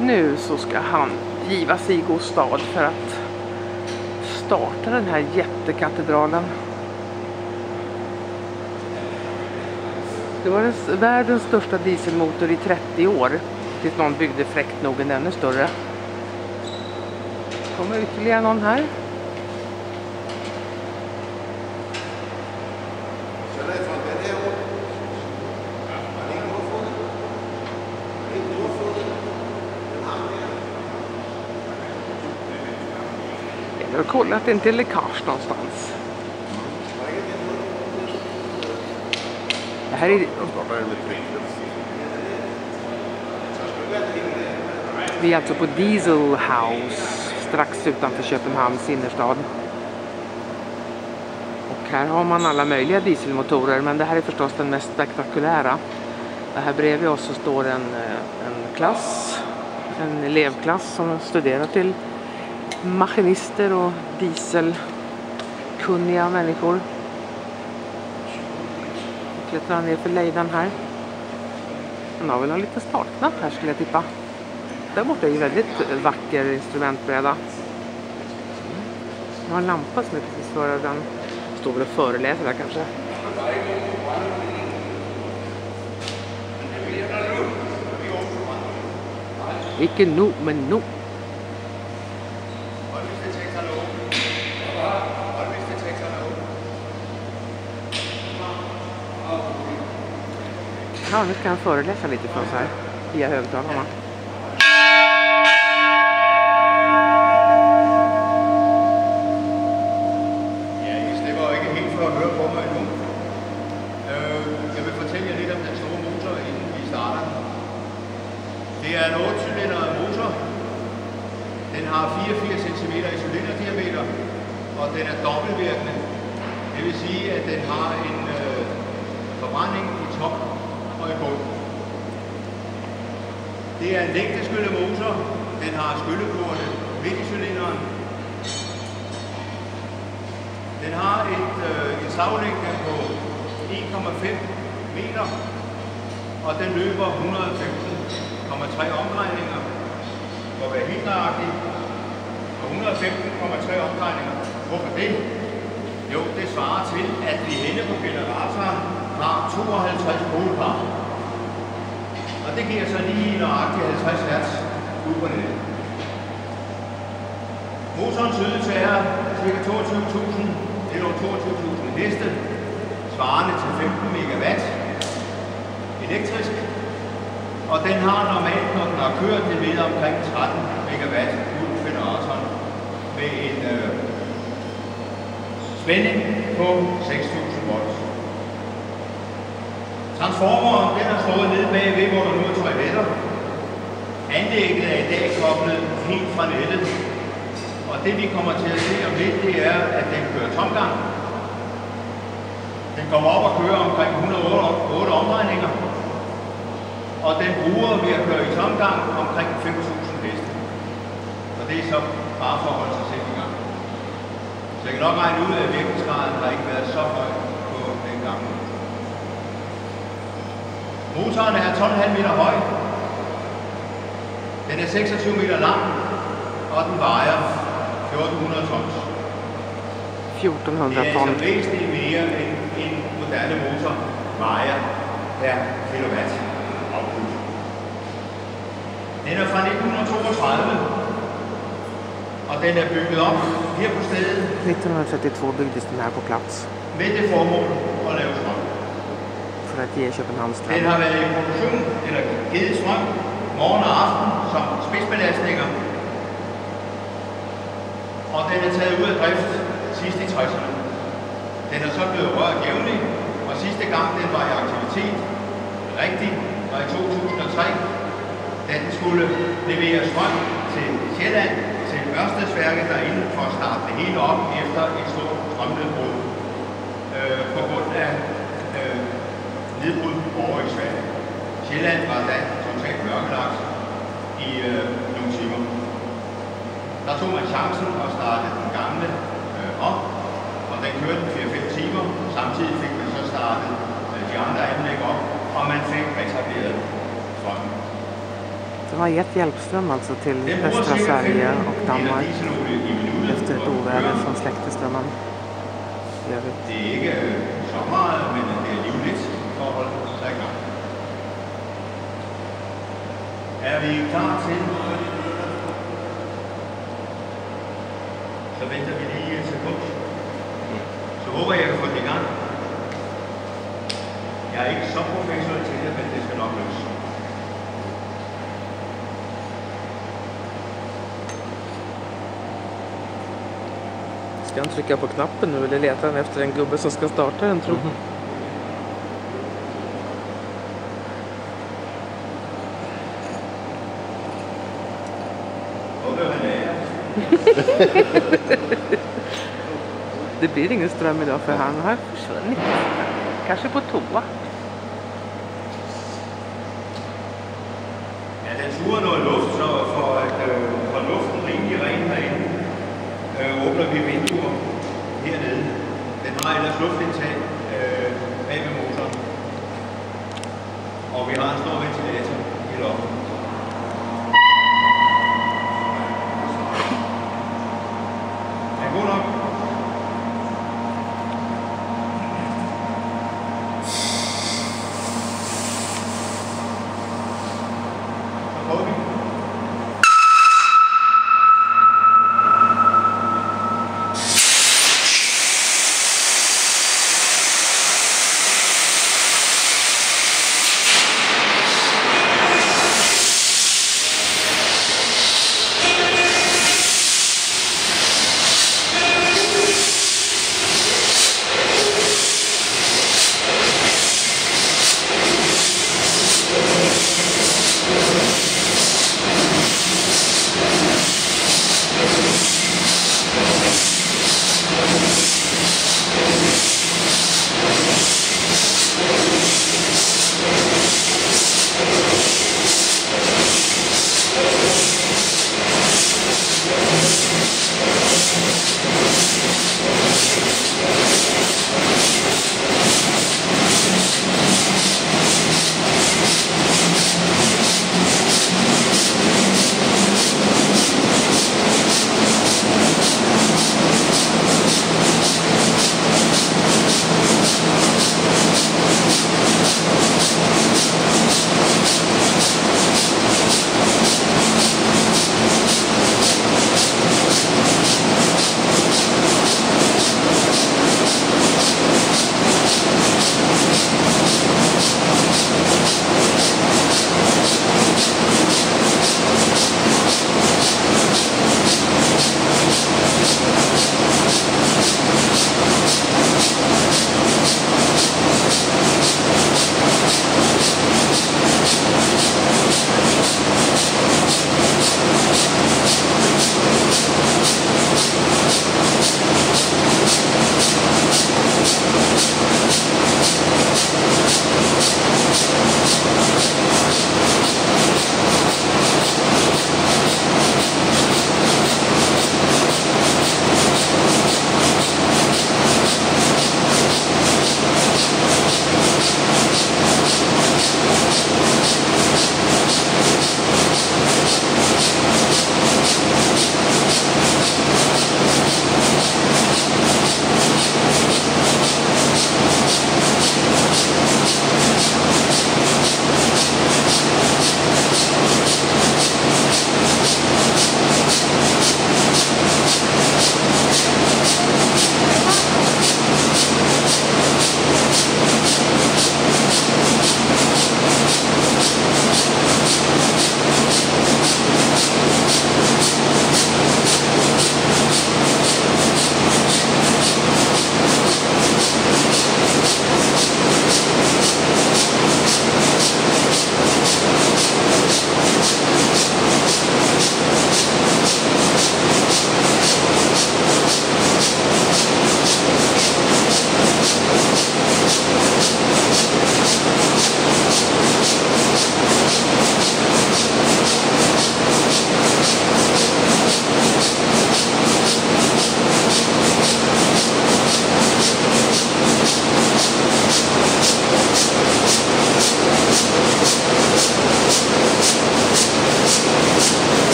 Nu så ska han giva sig åstad för att starta den här jättekatedralen. Det var världens största dieselmotor i 30 år. Tills någon byggde fräckt nog en ännu större. Kommer ytterligare någon här. Jag har kollat att det inte är läckage någonstans. Det här är... Vi är alltså på Diesel House, strax utanför Köpenhamns innerstad. Och här har man alla möjliga dieselmotorer, men det här är förstås den mest spektakulära. Det här bredvid oss så står en klass, en elevklass som studerar till maskinister och dieselkunniga människor. Jag klättrar ner för lejdan här. Man har väl en liten startknapp här skulle jag tippa. Där borta är ju väldigt vacker instrumentbräda. Jag har en lampa som är precis före den. Står väl och föreläser där kanske. Ikke nu, men nu. Ja, nu ska han föreläsa lite för oss här via högtalarna. Ja, I slipper ikke helt for at høre på mig endnu. Jeg vil fortælle jer lidt om den store motor, inden vi starter. Det er en 8-cylindret motor. Den har 84 cm i cylinderdiameter, og den er dobbeltvirkende. Det vil sige, at den har en forbrænding i top og i bund. Det er en længdeskyllemotor. Den har skylleporte midt i cylinderen. Den har en slaglængde på 1,5 meter, og den løber 115,3 omdrejninger. For at være helt nøjagtig, og 115,3 omdrejninger. Hvorfor det? Jo, det svarer til, at vi henne på generatoren har 52 polpar. Og det giver så lige nøjagtigt 50 hertz ud på nettet. Motorens ydelse er ca. 22.000, eller 22.000 heste, svarende til 15 megawatt elektrisk. Og den har normalt, når den har kørt, det ved omkring 13 megawatt ud på generatoren med en spænding på 6.000 volts. Transformeren, den har stået nede bagved, hvor der nu er toiletter. Anlægget er i dag koblet helt fra nettet. Og det vi kommer til at se om lidt, det er, at den kører tomgang. Den kommer op og kører omkring 108 omdrejninger. Og den bruger ved at køre i tomgang omkring 5.000 heste. Og det er så bare for at holde sig selv i gang. Så jeg kan nok regne ud, at virkningsgraden har ikke været så høj på den gamle. Motoren er 12,5 meter høj. Den er 26 meter lang, og den vejer 1400 tons. 1400 Det er ton. altså væsentligt mere end en moderne motor vejer per kilowatt output. Den er fra 1932, og den er bygget op her på stedet. 1932 byggdes den här på plats. Med det formål at lave strøm. För att ge Köpenhamns Den strand. har været i produktion, eller givet strøm, morgen og aften som spidsbelastninger. Og den er taget ud af drift sidst i 60'erne. Den er så blevet rørt jævnligt, og sidste gang den var i aktivitet rigtig var i 2003, da den skulle levere strøm til Sjælland, til Ørstedsværket derinde for at starte det hele op efter et stort strømnedbrud på grund af nedbrud over i Sverige. Sjælland var da totalt mørkelagt i nogle timer. Der tog man chancen og startede den gamle op, og den kørte 4-5 timer. Samtidig fik man så startet de andre anlæg op, og man fik etableret strømmen. De har gett hjälpström alltså till östra Sverige och Danmark efter ett oväder som släckte strömmen i övrigt. Det er ikke så meget, men det er livligt for at holde sig i gang. Er vi klar til? Så venter vi lige et sekund. Så håber jeg, at få det i gang. Jeg er ikke så professionel til det, men det skal nok løse. Ska han trycka på knappen nu eller letar han efter en gubbe som ska starta den, tror jag? Det blir ingen ström idag för han har försvunnit. Kanske på toa. Ja, den suger noget luft, så for at få luften rimelig ren herinde, åbner vi vinduer hernede. Den har ellers luftindtag bag ved motoren. Og vi har en stor ventilator i loftet. Er god nok? Så prøver vi.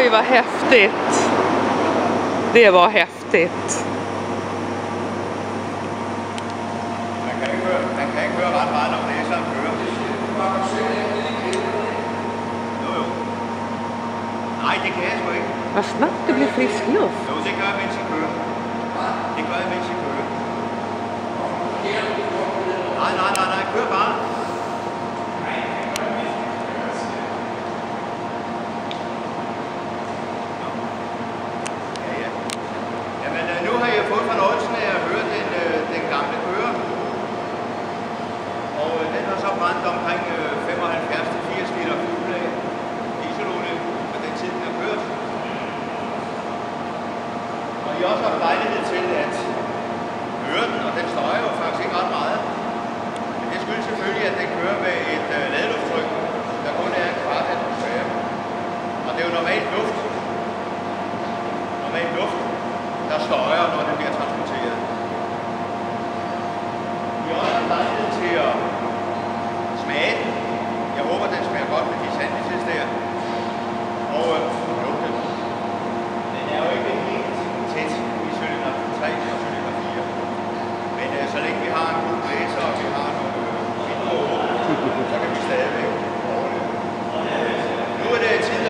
Oj, vad häftigt. Det var häftigt. Man kan ikke høre ret meget, når blæseren kører. Jo. Nej, det kan jeg sgu ikke. Vad snabbt det blir frisk luft. Jo, det gør jeg, mens jeg kører. Det gør jeg, mens jeg kører. Nej, kør bare. Ja. Jamen, nu har jeg fået fornøjelsen af at høre den gamle kører. Og den har så brændt omkring 75-80 liter fuld af dieselolie på den tid, den har kørt. Og I har også haft lejlighed til at høre den, og den støjer jo faktisk ikke ret meget. Men det skyldes selvfølgelig, at den kører med et ladelufttryk, der kun er en kvart atmosfære. Og det er jo normalt luft, der støjer, når det bliver transporteret.